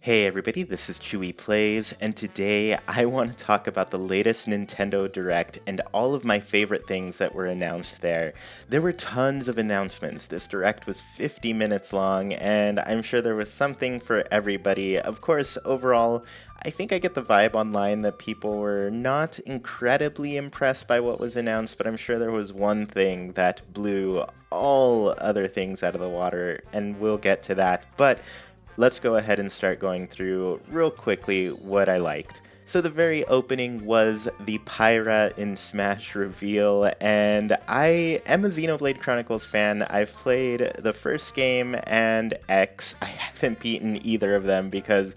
Hey everybody, this is Chuy Plays, and today I want to talk about the latest Nintendo Direct and all of my favorite things that were announced there. There were tons of announcements. This Direct was 50 minutes long, and I'm sure there was something for everybody. Of course, overall, I think I get the vibe online that people were not incredibly impressed by what was announced, but I'm sure there was one thing that blew all other things out of the water, and we'll get to that. But let's go ahead and start going through real quickly what I liked. So the very opening was the Pyra in Smash reveal, and I am a Xenoblade Chronicles fan. I've played the first game and X. I haven't beaten either of them because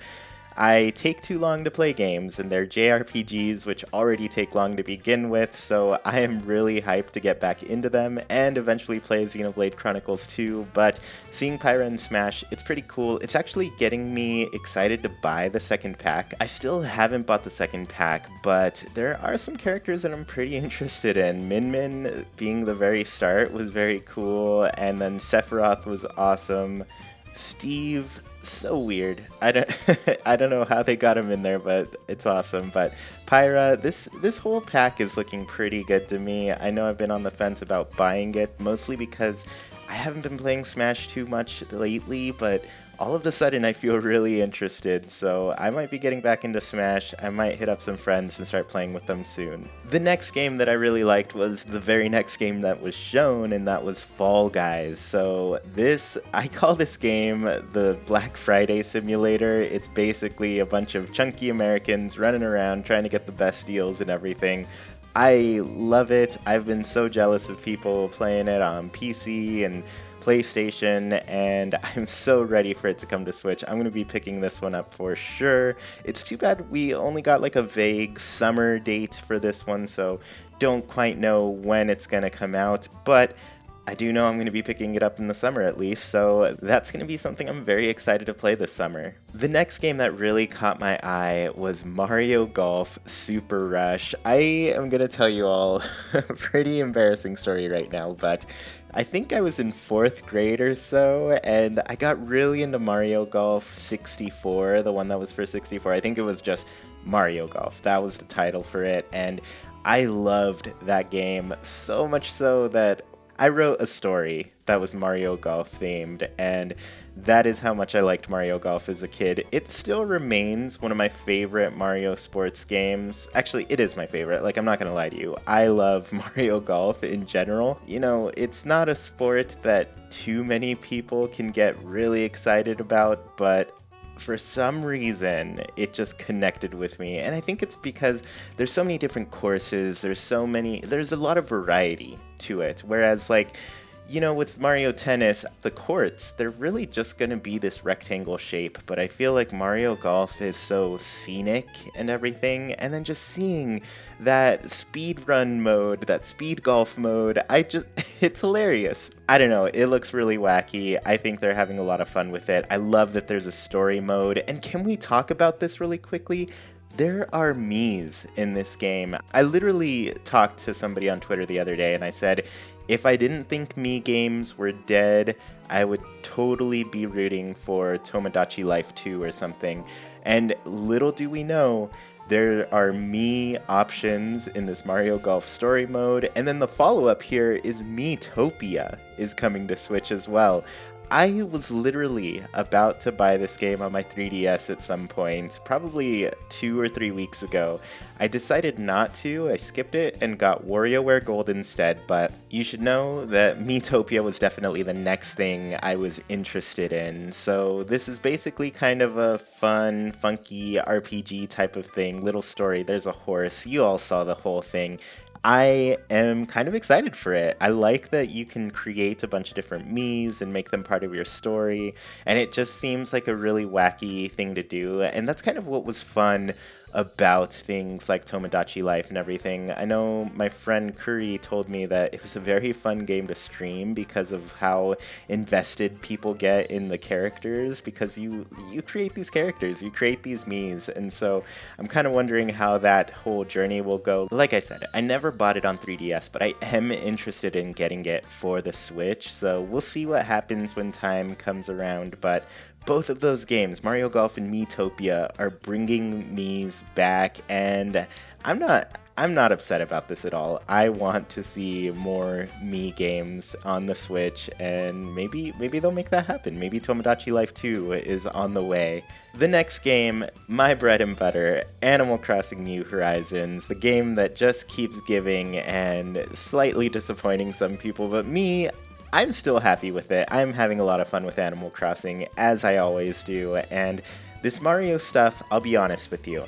I take too long to play games, and they're JRPGs, which already take long to begin with, so I am really hyped to get back into them and eventually play Xenoblade Chronicles 2, but seeing Pyra and Smash, it's pretty cool. It's actually getting me excited to buy the second pack. I still haven't bought the second pack, but there are some characters that I'm pretty interested in. Min Min being the very start was very cool, and then Sephiroth was awesome. Steve, so weird. I don't know how they got him in there, but it's awesome. But Pyra, this whole pack is looking pretty good to me. I know I've been on the fence about buying it, mostly because I haven't been playing Smash too much lately, but all of a sudden I feel really interested, so I might be getting back into Smash. I might hit up some friends and start playing with them soon. The next game that I really liked was the very next game that was shown, and that was Fall Guys. So I call this game the Black Friday Simulator. It's basically a bunch of chunky Americans running around trying to get the best deals and everything. I love it. I've been so jealous of people playing it on PC and PlayStation, and I'm so ready for it to come to Switch. I'm going to be picking this one up for sure. It's too bad we only got like a vague summer date for this one, so don't quite know when it's going to come out, but I do know I'm going to be picking it up in the summer at least, so that's going to be something I'm very excited to play this summer. The next game that really caught my eye was Mario Golf Super Rush. I am going to tell you all a pretty embarrassing story right now, but I think I was in 4th grade or so, and I got really into Mario Golf 64, the one that was for 64. I think it was just Mario Golf. That was the title for it, and I loved that game so much so that I wrote a story that was Mario Golf themed, and that is how much I liked Mario Golf as a kid. It still remains one of my favorite Mario sports games. Actually, it is my favorite. Like, I'm not gonna lie to you. I love Mario Golf in general. You know, it's not a sport that too many people can get really excited about, but for some reason, it just connected with me, and I think it's because there's so many different courses, there's a lot of variety to it, whereas like, you know, with Mario Tennis, the courts, they're really just going to be this rectangle shape, but I feel like Mario Golf is so scenic and everything, and then just seeing that speed run mode, that speed golf mode, it's hilarious. I don't know, it looks really wacky. I think they're having a lot of fun with it. I love that there's a story mode, and can we talk about this really quickly? There are Miis in this game. I literally talked to somebody on Twitter the other day, and I said, if I didn't think Mii games were dead, I would totally be rooting for Tomodachi Life 2 or something. And little do we know, there are Mii options in this Mario Golf story mode, and then the follow-up here is Metopia is coming to Switch as well. I was literally about to buy this game on my 3DS at some point, probably 2 or 3 weeks ago. I decided not to, I skipped it and got WarioWare Gold instead, but you should know that Metopia was definitely the next thing I was interested in. So this is basically kind of a fun, funky RPG type of thing, little story, there's a horse, you all saw the whole thing. I am kind of excited for it. I like that you can create a bunch of different Miis and make them part of your story, and it just seems like a really wacky thing to do, and that's kind of what was fun about things like Tomodachi Life and everything. I know my friend Curry told me that it was a very fun game to stream because of how invested people get in the characters, because you create these characters, you create these Miis, and so I'm kind of wondering how that whole journey will go. Like I said, I never bought it on 3DS, but I am interested in getting it for the Switch, so we'll see what happens when time comes around, but both of those games, Mario Golf and Metopia, are bringing Mii's back, and I'm not upset about this at all. I want to see more Mii games on the Switch, and maybe they'll make that happen. Maybe Tomodachi Life 2 is on the way. The next game, my bread and butter, Animal Crossing New Horizons, the game that just keeps giving and slightly disappointing some people, but me, I'm still happy with it. I'm having a lot of fun with Animal Crossing, as I always do, and this Mario stuff, I'll be honest with you,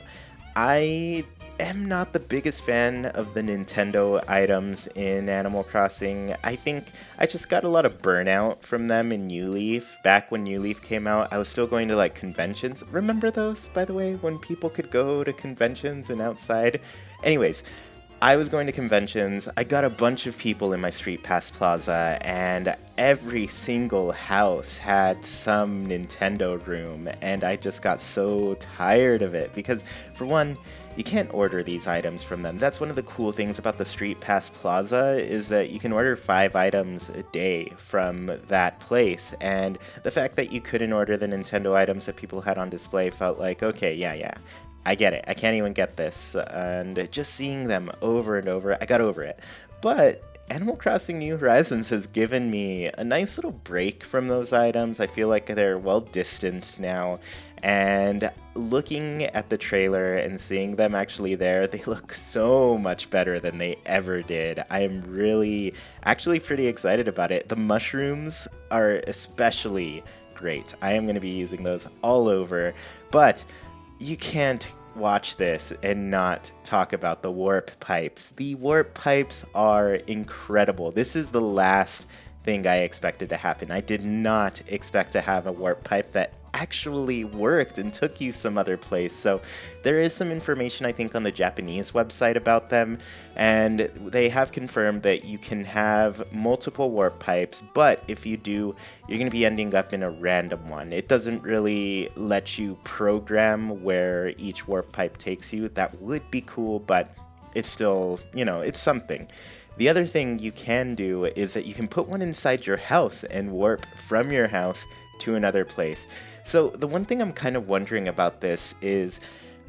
I am not the biggest fan of the Nintendo items in Animal Crossing. I think I just got a lot of burnout from them in New Leaf. Back when New Leaf came out, I was still going to like conventions. Remember those, by the way, when people could go to conventions and outside? Anyways, I was going to conventions. I got a bunch of people in my Street Pass Plaza, and every single house had some Nintendo room, and I just got so tired of it because, for one, you can't order these items from them. That's one of the cool things about the Street Pass Plaza, is that you can order 5 items a day from that place, and the fact that you couldn't order the Nintendo items that people had on display felt like, okay, yeah, I get it. I can't even get this. And just seeing them over and over, I got over it. But Animal Crossing New Horizons has given me a nice little break from those items. I feel like they're well distanced now. And looking at the trailer and seeing them actually there, they look so much better than they ever did. I am really actually pretty excited about it. The mushrooms are especially great. I am going to be using those all over. But you can't watch this and not talk about the warp pipes. The warp pipes are incredible. This is the last thing I expected to happen. I did not expect to have a warp pipe that actually worked and took you some other place. So there is some information, I think, on the Japanese website about them, and they have confirmed that you can have multiple warp pipes, but if you do, you're going to be ending up in a random one. It doesn't really let you program where each warp pipe takes you. That would be cool, but it's still, it's something. The other thing you can do is that you can put one inside your house and warp from your house to another place. So the one thing I'm kind of wondering about this is,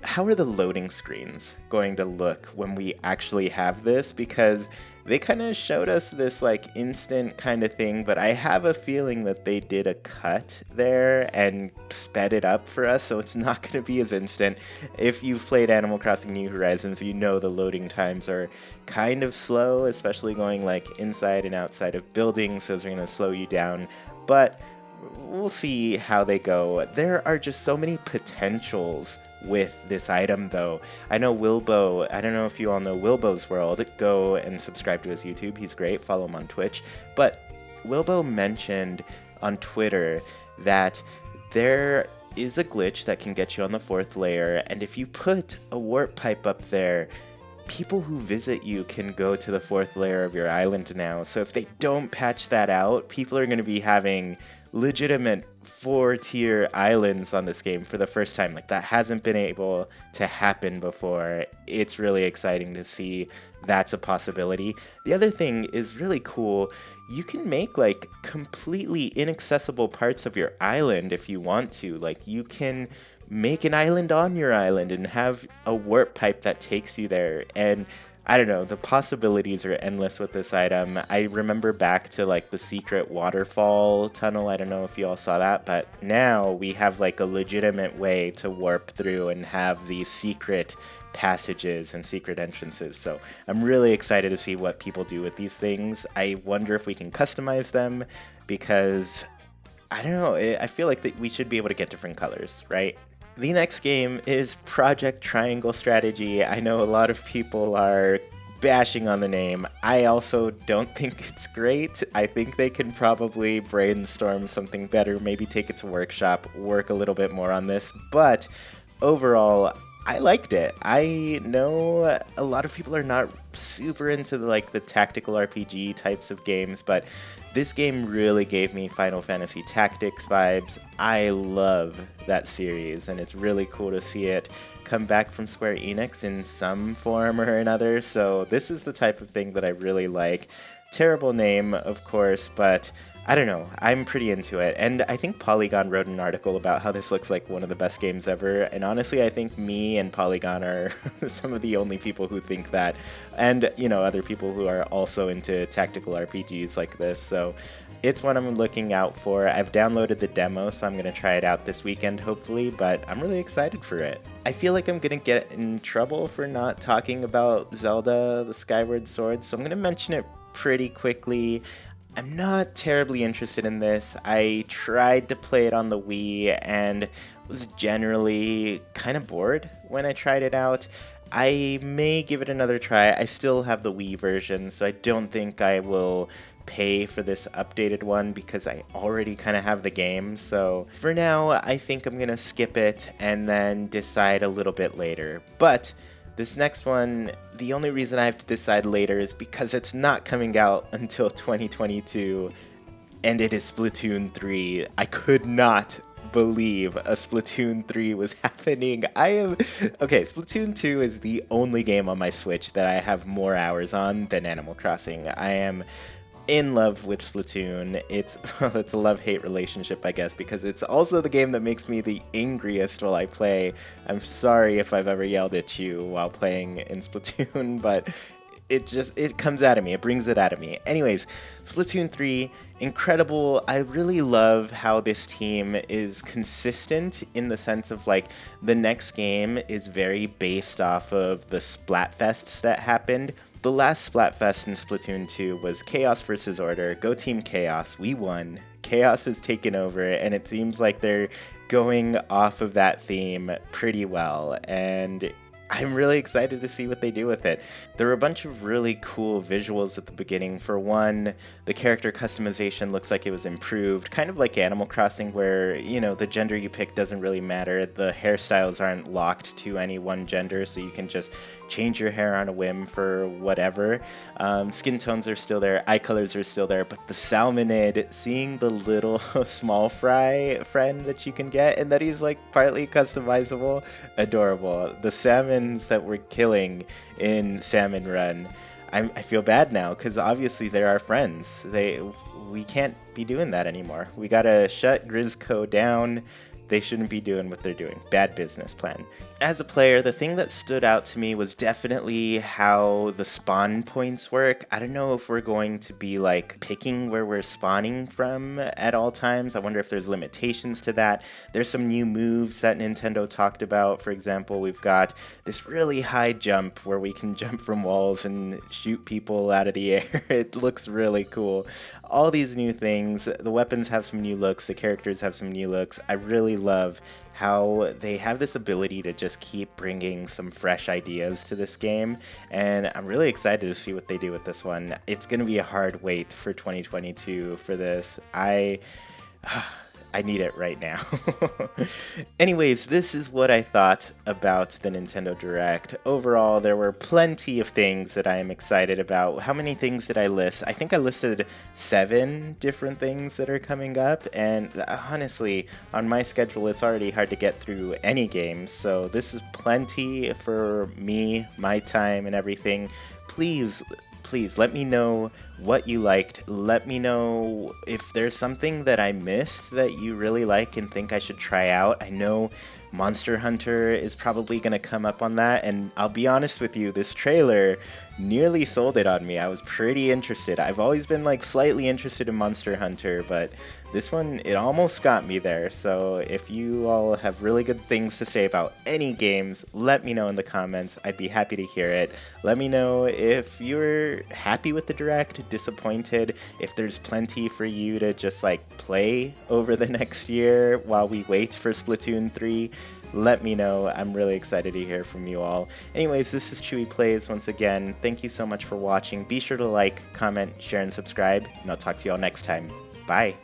how are the loading screens going to look when we actually have this? Because they kind of showed us this like instant kind of thing, but I have a feeling that they did a cut there and sped it up for us, so it's not going to be as instant. If you've played Animal Crossing New Horizons, you know the loading times are kind of slow, especially going like inside and outside of buildings. Those are going to slow you down, but we'll see how they go. There are just so many potentials with this item, though. I know Wilbo, I don't know if you all know Wilbo's World. Go and subscribe to his YouTube. He's great. Follow him on Twitch. But Wilbo mentioned on Twitter that there is a glitch that can get you on the 4th layer, and if you put a warp pipe up there, people who visit you can go to the 4th layer of your island now. So if they don't patch that out, people are going to be having legitimate 4-tier islands on this game for the first time. Like, that hasn't been able to happen before. It's really exciting to see that's a possibility. The other thing is really cool. You can make like completely inaccessible parts of your island if you want to. Like, you can make an island on your island and have a warp pipe that takes you there. And I don't know, the possibilities are endless with this item. I remember back to like the secret waterfall tunnel. I don't know if you all saw that, but now we have like a legitimate way to warp through and have these secret passages and secret entrances. So I'm really excited to see what people do with these things. I wonder if we can customize them, because I don't know, I feel like that we should be able to get different colors, right? The next game is Project Triangle Strategy. I know a lot of people are bashing on the name. I also don't think it's great. I think they can probably brainstorm something better, maybe take it to workshop, work a little bit more on this, but overall, I liked it. I know a lot of people are not super into the tactical RPG types of games, but this game really gave me Final Fantasy Tactics vibes. I love that series, and it's really cool to see it come back from Square Enix in some form or another, so this is the type of thing that I really like. Terrible name, of course, but I don't know, I'm pretty into it, and I think Polygon wrote an article about how this looks like one of the best games ever, and honestly I think me and Polygon are some of the only people who think that, and you know, other people who are also into tactical RPGs like this, so it's what I'm looking out for. I've downloaded the demo, so I'm going to try it out this weekend hopefully, but I'm really excited for it. I feel like I'm going to get in trouble for not talking about Zelda the Skyward Sword, so I'm going to mention it pretty quickly. I'm not terribly interested in this. I tried to play it on the Wii and was generally kind of bored when I tried it out. I may give it another try. I still have the Wii version, so I don't think I will pay for this updated one because I already kind of have the game. So for now, I think I'm gonna skip it and then decide a little bit later. But this next one, the only reason I have to decide later is because it's not coming out until 2022, and it is Splatoon 3. I could not believe a Splatoon 3 was happening. Okay, Splatoon 2 is the only game on my Switch that I have more hours on than Animal Crossing. I am in love with Splatoon. It's a love-hate relationship, I guess, because it's also the game that makes me the angriest while I play. I'm sorry if I've ever yelled at you while playing in Splatoon, but it comes out of me. It brings it out of me. Anyways, Splatoon 3, incredible. I really love how this team is consistent in the sense of, like, the next game is very based off of the Splatfests that happened. The last Splatfest in Splatoon 2 was Chaos versus Order. Go Team Chaos. We won. Chaos has taken over, and it seems like they're going off of that theme pretty well, and I'm really excited to see what they do with it. There were a bunch of really cool visuals at the beginning. For one, the character customization looks like it was improved, kind of like Animal Crossing where, you know, the gender you pick doesn't really matter. The hairstyles aren't locked to any one gender, so you can just change your hair on a whim for whatever. Skin tones are still there, eye colors are still there, but the Salmonid, seeing the little small fry friend that you can get, and that he's like partly customizable, adorable. The salmon that we're killing in Salmon Run, I feel bad now because obviously they're our friends. We can't be doing that anymore. We gotta shut Grizzco down. They shouldn't be doing what they're doing. Bad business plan. As a player, the thing that stood out to me was definitely how the spawn points work. I don't know if we're going to be like picking where we're spawning from at all times. I wonder if there's limitations to that. There's some new moves that Nintendo talked about. For example, we've got this really high jump where we can jump from walls and shoot people out of the air. It looks really cool. All these new things. The weapons have some new looks. The characters have some new looks. I really love how they have this ability to just keep bringing some fresh ideas to this game, and I'm really excited to see what they do with this one. It's going to be a hard wait for 2022 for this. I need it right now. Anyways, this is what I thought about the Nintendo Direct. Overall, there were plenty of things that I am excited about. How many things did I list? I think I listed 7 different things that are coming up, and honestly, on my schedule, it's already hard to get through any games, so this is plenty for me, my time, and everything. Please let me know what you liked. Let me know if there's something that I missed that you really like and think I should try out. I know Monster Hunter is probably going to come up on that, and I'll be honest with you, this trailer nearly sold it on me. I was pretty interested. I've always been like slightly interested in Monster Hunter, but this one, it almost got me there. So if you all have really good things to say about any games, let me know in the comments. I'd be happy to hear it. Let me know if you're happy with the Direct, disappointed, if there's plenty for you to just like play over the next year while we wait for Splatoon 3. Let me know. I'm really excited to hear from you all. Anyways, this is Chuy Plays once again. Thank you so much for watching. Be sure to like, comment, share, and subscribe, and I'll talk to you all next time. Bye.